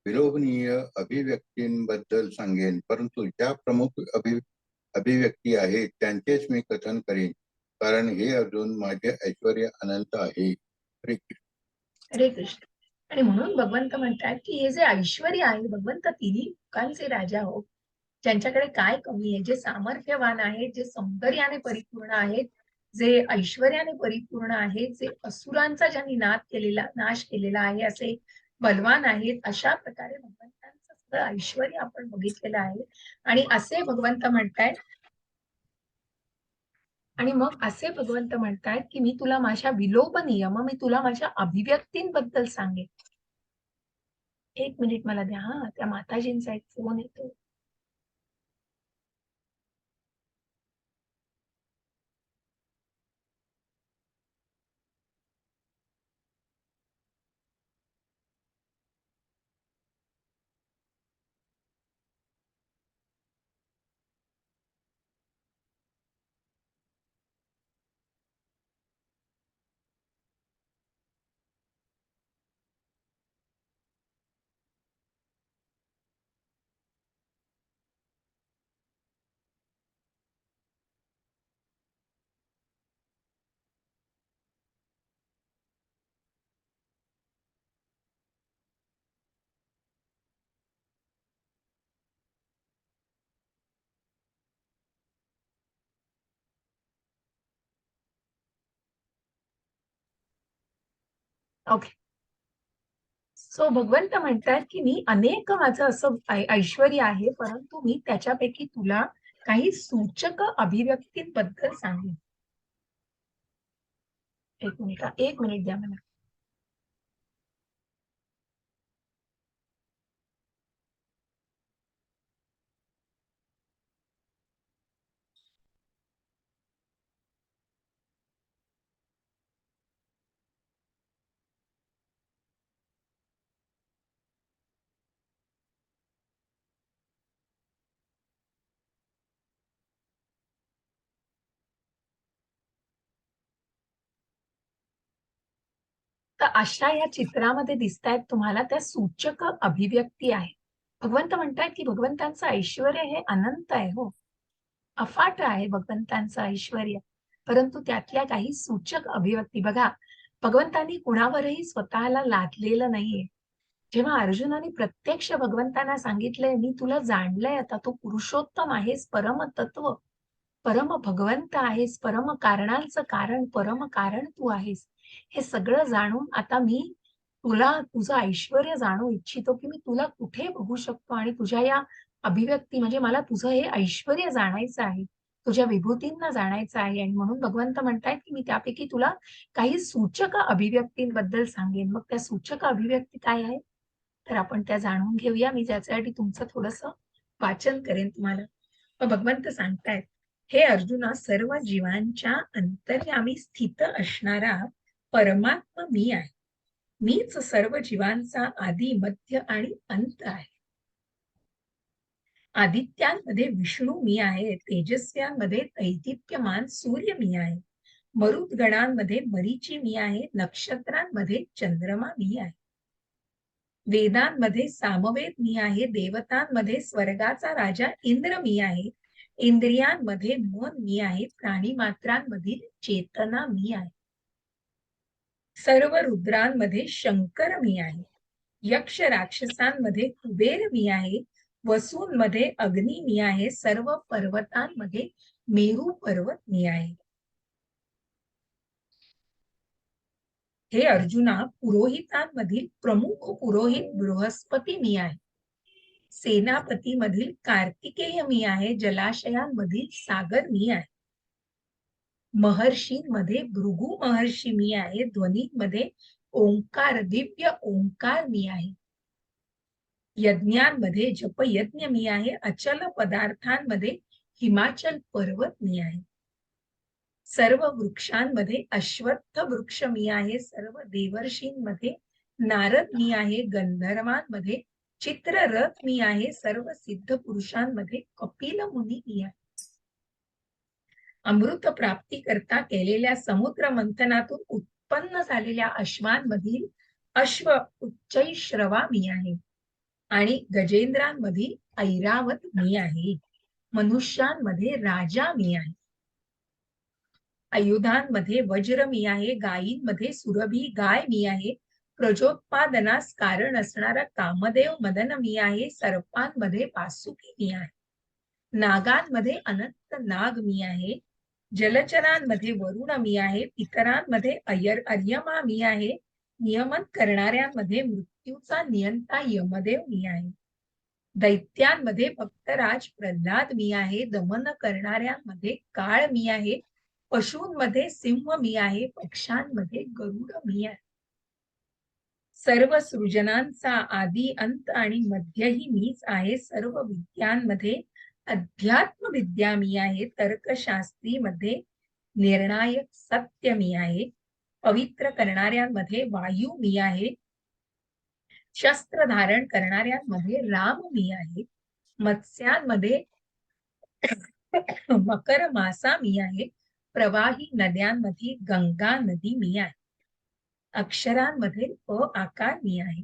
विलोभनीय अभिव्यक्तींबद्दल सांगेन, परंतु ज्या प्रमुख अभिव्यक्ती आहेत त्यांचेच मी कथन करेन, कारण हे अर्जुन माझे ऐश्वर्य अनंत आहे. हरे कृष्ण. हरे कृष्ण. आणि म्हणून भगवंत म्हणतात, की हे जे ऐश्वर्य आहे, भगवंत तिन्ही लोकांचे राजा हो, ज्यांच्याकडे काय कमी आहे, जे सामर्थ्यवान आहेत, जे सौंदर्याने परिपूर्ण आहेत, जे ऐश्वर्याने परिपूर्ण आहेत, जे असुरांचा ज्यांनी नाश केलेला आहे, असे बलवान आहेत, अशा प्रकारे भगवंतांचं सगळं ऐश्वर्य आपण बघितलेलं आहे. आणि असे भगवंत म्हणतायत, आणि मग असे भगवंत म्हणतायत, की मी तुला माझ्या विलोभनीय, मग मी तुला माझ्या अभिव्यक्तींबद्दल सांगेन. एक मिनिट मला द्या हा, त्या माताजींचा एक फोन येतो. ओके. सो भगवंत म्हणतात, की मी अनेक माझं असं ऐश्वर्य आहे, परंतु मी त्याच्यापैकी तुला काही सूचक अभिव्यक्तींबद्दल सांगेन. एक मिनिट द्या मला. तर अशा या चित्रामध्ये दिसतायत तुम्हाला त्या सूचक अभिव्यक्ती आहे. भगवंत म्हणतायत की भगवंतांचं ऐश्वर्य हे अनंत आहे हो. अफाट आहे भगवंतांचं ऐश्वर्य. परंतु त्यातल्या काही सूचक अभिव्यक्ती बघा, भगवंतांनी कुणावरही स्वतःला लादलेलं नाहीये. जेव्हा अर्जुनाने प्रत्यक्ष भगवंतांना सांगितलंय, "मी तुला जाणलंय आता, तू पुरुषोत्तम आहेस, परमतत्व, परम भगवंत आहेस, परम कारणांचं कारण, परम कारण तू आहेस. हे सगळं जाणून आता मी तुला तुझं ऐश्वर्य जाणू इच्छितो, की मी तुला कुठे बघू शकतो आणि तुझ्या या अभिव्यक्ती म्हणजे मला तुझं हे ऐश्वर्य जाणायचं आहे. तुझ्या विभूतींना जाणायचं आहे आणि म्हणून भगवंत म्हणतायत, की मी त्यापैकी तुला काही सूचक अभिव्यक्तींबद्दल सांगेन. मग त्या सूचक अभिव्यक्ती काय आहेत? तर आपण त्या जाणून घेऊया. मी त्याच्यासाठी तुमचं थोडंसं वाचन करेन तुम्हाला. मग भगवंत सांगतायत, "हे अर्जुना, सर्व जीवांच्या अंतर्यामी स्थित असणारा परमात्मा मी आहे. मीच सर्व जीवांचा आदी, मध्य आणि अंत आहे. आदित्यांमध्ये विष्णू मी आहे, तेजस्व्यांमध्ये दैदिप्यमान सूर्य मी आहे, मरुद्गणांमध्ये मरीची मी आहे, नक्षत्रांमध्ये चंद्रमा मी आहे. वेदांमध्ये सामवेद मी आहे, देवतांमध्ये स्वर्गाचा राजा इंद्र मी आहे, इंद्रियांमध्ये मन मी आहे, प्राणीमात्रांमधील चेतना मी आहे. सर्व रुद्रांमध्ये शंकर मी आहे, यक्ष राक्षसांमध्ये कुबेर मी आहे, वसूंमध्ये अग्नी मी आहे, सर्व पर्वतांमध्ये मेरू पर्वत मी आहे. हे अर्जुना, पुरोहितांमधील प्रमुख पुरोहित बृहस्पती मी आहे. सेनापतीमधील कार्तिकेय मी आहे, जलाशयांमधील सागर मी आहे. महर्षींमध्ये भृगु महर्षी मी आहे, ध्वनीमध्ये ओंकार, दिव्य ओंकार मी आहे. यज्ञांमध्ये जपयज्ञ मी आहे, अचल पदार्थांमध्ये हिमाचल पर्वत मी आहे. सर्व वृक्षांमध्ये अश्वत्थ वृक्ष मी आहे, सर्व देवर्षींमध्ये नारद मी आहे, गंधर्वांमध्ये चित्ररथ मी आहे, सर्व सिद्ध पुरुषांमध्ये कपिल मुनी मी आहे. अमृत प्राप्ती करता केलेल्या समुद्र मंथनातून उत्पन्न झालेल्या अश्वांमधील अश्व उच्चैश्रवा मी आहे आणि गजेंद्रांमधील ऐरावत मी आहे. मनुष्यांमध्ये राजा मी आहे. आयुधांमध्ये वज्र मी आहे, गायींमध्ये सुरभी गाय मी आहे, प्रजोत्पादनास कारण असणारा कामदेव मदन मी आहे, सर्पांमध्ये वासुकी मी आहे, नागांमध्ये अनंत नाग मी आहे, जलचरांमध्ये वरुण मी आहे, पितरांमध्ये अर्यमा मी आहे, नियमन करणाऱ्यांमध्ये मृत्यूचा नियंता यमदेव मी आहे, दैत्यांमध्ये भक्तराज प्रल्हाद मी आहे, दमन करणाऱ्यांमध्ये काळ मी आहे, पशूंमध्ये सिंह मी आहे, पक्ष्यांमध्ये गरुड मी आहे. सर्व सृजनांचा आदी, अंत आणि मध्यही मीच आहे. सर्व विद्यांमध्ये अध्यात्म विद्या मी आहे. तर्कशास्त्रीमध्ये निर्णायक सत्य मी आहे. पवित्र करणाऱ्यांमध्ये वायू मी आहे. शस्त्र धारण करणाऱ्यांमध्ये राम मी आहे. मत्स्यांमध्ये मकर मासा मी आहे. प्रवाही नद्यांमध्ये गंगा नदी मी आहे. अक्षरांमध्ये आकार मी आहे.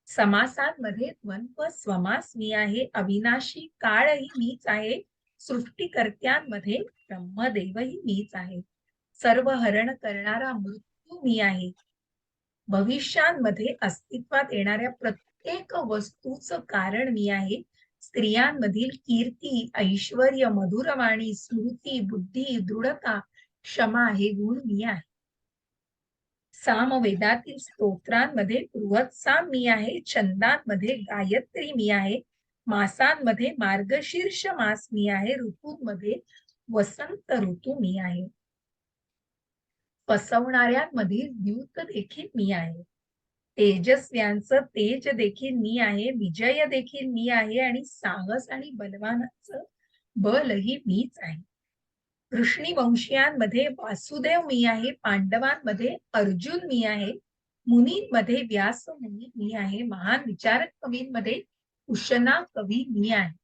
समासांमध्ये द्वंद्व समास मी आहे. अविनाशी काळही मीच आहे. सृष्टीकर्त्यांमध्ये ब्रह्मदेवही मीच आहे. सर्व हरण करणारा मृत्यू मी आहे. भविष्यांमध्ये अस्तित्वात येणाऱ्या प्रत्येक वस्तूचं कारण मी आहे. स्त्रियांमधील कीर्ती, ऐश्वर्य, मधुरवाणी, स्मृती, बुद्धी, दृढता, क्षमा हे गुण मी आहे. सामवेदातील स्तोत्रांमध्ये बृहत्साम मी आहे. छंदांमध्ये गायत्री मी आहे. मासांमध्ये मार्गशीर्ष मास मी आहे. ऋतूंमध्ये वसंत ऋतू मी आहे. फसवणाऱ्यांमधील द्यूत देखील मी आहे. तेजस्व्यांचं तेज देखील मी आहे. विजय देखील मी आहे आणि साहस आणि बलवानाचं बलही मीच आहे. वंशीयांमध्ये वासुदेव मी आहे. पांडवांमध्ये अर्जुन मी आहे. मुनींमध्ये व्यास मुनी मी आहे. महान विचारक कवींमध्ये उशना कवी मी आहे.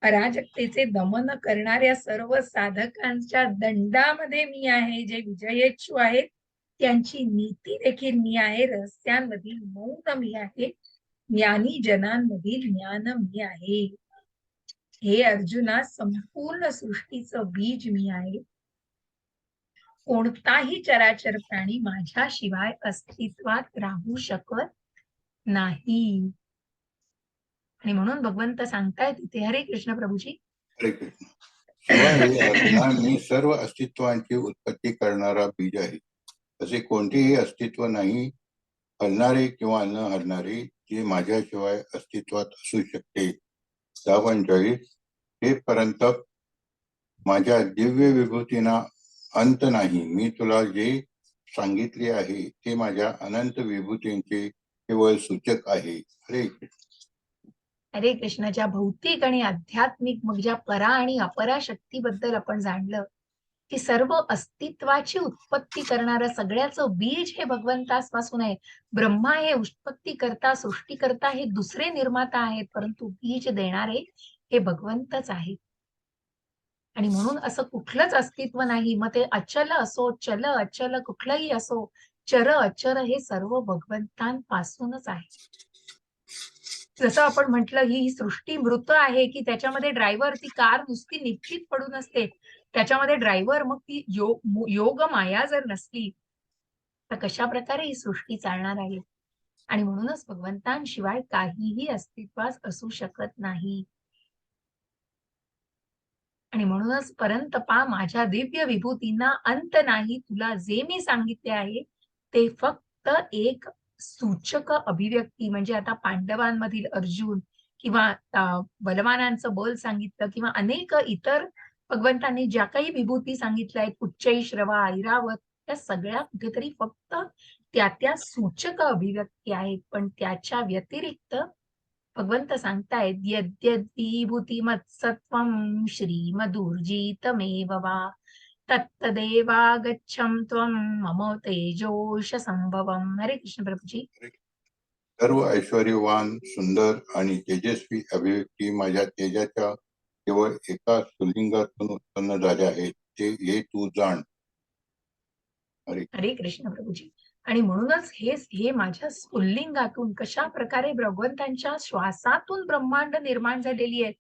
अराजकतेचे दमन करणाऱ्या सर्व साधकांच्या दंडामध्ये मी आहे. जे विजयेच्छू आहेत त्यांची नीती देखील मी आहे, रहस्यांमधील मौन मी आहे, ज्ञानी जनांमधील ज्ञान मी आहे. हे अर्जुना, संपूर्ण सृष्टीचं बीज मी आहे. कोणताही चराचर प्राणी माझ्याशिवाय अस्तित्वात राहू शकत नाही. आणि म्हणून भगवंत सांगतायत इथे, हरे कृष्ण प्रभूजी. हरे कृष्ण. शिवाय हे अर्जुना, मी सर्व अस्तित्वांची उत्पत्ती करणारा बीज आहे. असे कोणतेही अस्तित्व नाही, हलणारे किंवा न हलणारे, जे माझ्याशिवाय अस्तित्वात असू शकते. 10:45 हे परंतप, माझ्या दिव्य विभूतींना अंत नाही. मी तुला जे सांगितले आहे ते माझ्या अनंत विभूतींचे केवळ सूचक आहे. हरे कृष्ण. हरे कृष्ण. ज्या भौतिक आणि आध्यात्मिक, मग ज्या परा आणि अपरा शक्तीबद्दल आपण जाणलं, की सर्व अस्तित्वाची उत्पत्ती करणारं सगळ्याचं बीज हे भगवंतापासून आहे. ब्रह्मा हे उत्पत्ती करता, सृष्टी करता हे दुसरे निर्माता आहेत, परंतु बीज देणारे हे भगवंतच आहेत. आणि म्हणून असं कुठलंच अस्तित्व नाही. मग ते अचल असो, चल अचल कुठलंही असो, चर अचर हे सर्व भगवंतांपासूनच आहे. जसं आपण म्हटलं, ही सृष्टी मृत आहे, की त्याच्यामध्ये ड्रायव्हर, ती कार नुसती निश्चित पडून असते, त्याच्यामध्ये ड्रायव्हर, मग ती योग माया जर नसली तर कशा प्रकारे ही सृष्टी चालणार आहे. आणि म्हणूनच भगवंतांशिवाय काहीही अस्तित्वात असू शकत नाही. आणि म्हणूनच परंतपा, माझ्या दिव्य विभूतींना अंत नाही. तुला जे मी सांगितले आहे ते फक्त एक सूचक अभिव्यक्ती, म्हणजे आता पांडवांमधील अर्जुन किंवा बलवानांचं बल सांगितलं, किंवा अनेक इतर भगवंतांनी ज्या काही विभूती सांगितल्या आहेत, उच्चैश्रवा, ऐरावत, त्या सगळ्या कुठेतरी फक्त त्या सूचक अभिव्यक्ती आहेत. पण त्याच्या व्यतिरिक्त भगवंत सांगतायत, यद्यद्वी भूतिमत्सत्वं श्रीमदुर्जितमेव वा तत्तदेवागच्छं त्वं मम तेजोश संभवम. हरे कृष्ण प्रभूजी. सर्व ऐश्वर्यवान, सुंदर आणि तेजस्वी अभिव्यक्ती माझ्या तेजाच्या केवळ एका स्फुल्लिंगातून उत्पन्न झाल्या आहेत, हे तू जाण. हरे कृष्ण प्रभूजी. आणि म्हणूनच हे माझ्या स्फुल्लिंगातून, कशा प्रकारे भगवंतांच्या श्वासातून ब्रह्मांड निर्माण झालेली आहे,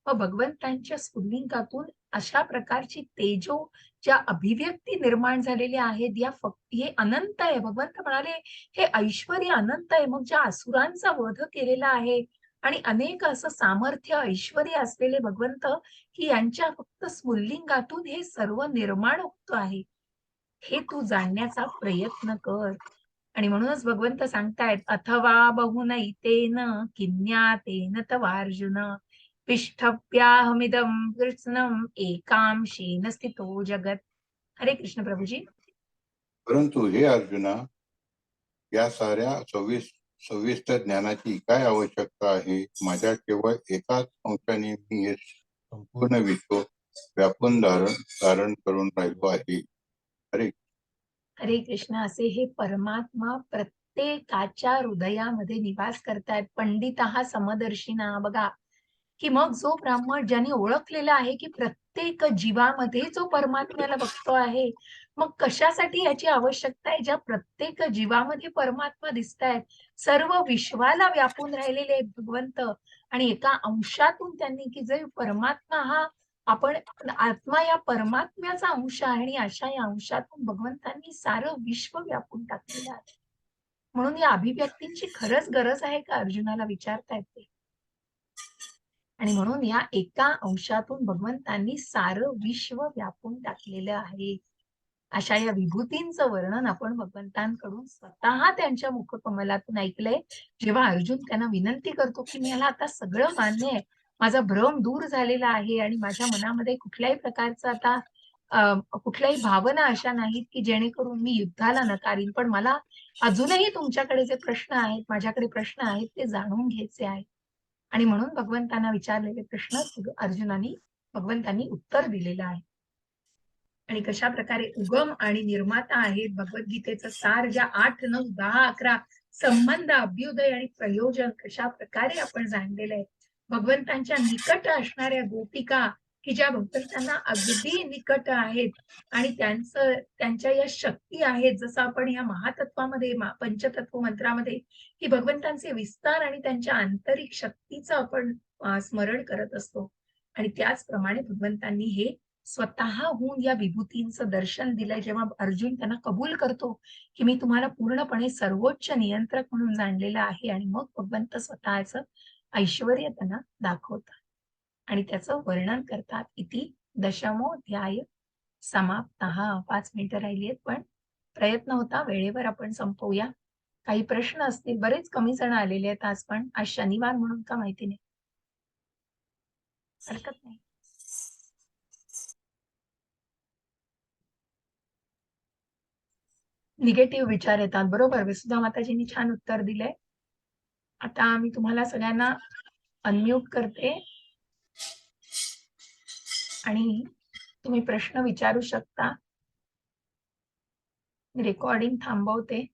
व भगवंतांच्या स्फुल्लिंगातून अशा प्रकारची तेजो ज्या अभिव्यक्ती निर्माण झालेल्या आहेत, या फक्त हे अनंत आहे. भगवंत म्हणाले हे ऐश्वर्य अनंत आहे. मग ज्या असुरांचा वध केलेला आहे आणि अनेक असं सामर्थ्य, ऐश्वर्य असलेले भगवंत, की यांच्या फक्त स्फुल्लिंगातून हे सर्व निर्माण होत आहे, हे तू जाणण्याचा प्रयत्न कर. आणि म्हणूनच भगवंत सांगतायत, अथवा बहुनैतेन किन्यातेन तवार्जुन पिष्ठप्याहमिदं कृत्स्नम् एकांशेन स्थितो जगत. हरे कृष्ण प्रभूजी. परंतु हे अर्जुना, या साऱ्या सविस्तर ज्ञानाची काय आवश्यकता आहे? माझ्या केवळ एकाच अंशाने मी हे संपूर्ण विश्व व्यापून धारण करून राहिलो आहे. अरे हरे कृष्ण. असे हे परमात्मा प्रत्येकाच्या हृदयामध्ये निवास करतायत. पंडिता समदर्शिना. बघा, की मग जो ब्राह्मण ज्याने ओळखलेला आहे की प्रत्येक जीवामध्ये जो परमात्म्याला बघतो आहे, मग कशासाठी याची आवश्यकता आहे? ज्या प्रत्येक जीवामध्ये परमात्मा दिसतायत, सर्व विश्वाला व्यापून राहिलेले आहेत भगवंत, आणि एका अंशातून त्यांनी, की जे परमात्मा हा, आपण आत्मा या परमात्म्याचा अंश आहे, आणि अशा या अंशातून भगवंतांनी सारं विश्व व्यापून टाकलेलं आहे. म्हणून या अभिव्यक्तींची खरंच गरज आहे का, अर्जुनाला विचारतायत ते. आणि म्हणून या एका अंशातून भगवंतांनी सारं विश्व व्यापून टाकलेलं आहे. अशा या विभूतींचं वर्णन आपण भगवंतांकडून स्वतः त्यांच्या मुखकमलातून ऐकलंय. जेव्हा अर्जुन त्यांना विनंती करतो, की मला आता सगळं मान्य आहे, माझा भ्रम दूर झालेला आहे, आणि माझ्या मनामध्ये कुठल्याही प्रकारचं आता कुठल्याही भावना अशा नाहीत की जेणेकरून मी युद्धाला नकारीन, पण मला अजूनही तुमच्याकडे जे प्रश्न आहेत, माझ्याकडे प्रश्न आहेत, ते जाणून घ्यायचे आहेत. आणि म्हणून भगवंतांना विचारलेले प्रश्न भगवंतांनी उत्तर दिलेलं आहे. आणि कशा प्रकारे उगम आणि निर्माता आहेत, भगवद्गीतेचं सार, ज्या 8, 9, 10, 11 संबंध, अभ्युदय आणि प्रयोजन कशा प्रकारे आपण जाणलेलं आहे. भगवंतांच्या निकट असणाऱ्या गोपिका की ज्या भक्तांना अगदी निकट आहेत आणि त्यांच्या या शक्ती आहेत. जसं आपण या महातत्वामध्ये पंचतत्व मंत्रामध्ये की भगवंतांचे विस्तार आणि त्यांच्या आंतरिक शक्तीचं आपण स्मरण करत असतो. आणि त्याचप्रमाणे भगवंतांनी हे स्वतःहून या विभूतींचं दर्शन दिलंय. जेव्हा अर्जुन त्यांना कबूल करतो, की मी तुम्हाला पूर्णपणे सर्वोच्च नियंत्रक म्हणून जाणलेलं आहे आणि मग भगवंत स्वतःचं ऐश्वर्य त्यांना दाखवतात आणि त्याचं वर्णन करतात. इति दशमोऽध्याय समाप्तः. 5 मिनिटं राहिली आहेत, पण प्रयत्न होता वेळेवर आपण संपवूया. काही प्रश्न असतील, बरेच कमी जण आलेले आहेत आज, पण आज शनिवार म्हणून का माहिती नाही. हरकत नाही. निगेटिव्ह विचार येतात. बरोबर, विसुधा माताजींनी छान उत्तर दिलंय. आता मी तुम्हाला सगळ्यांना अनम्यूट करते आणि तुम्ही प्रश्न विचारू शकता. मी रेकॉर्डिंग थांबवते.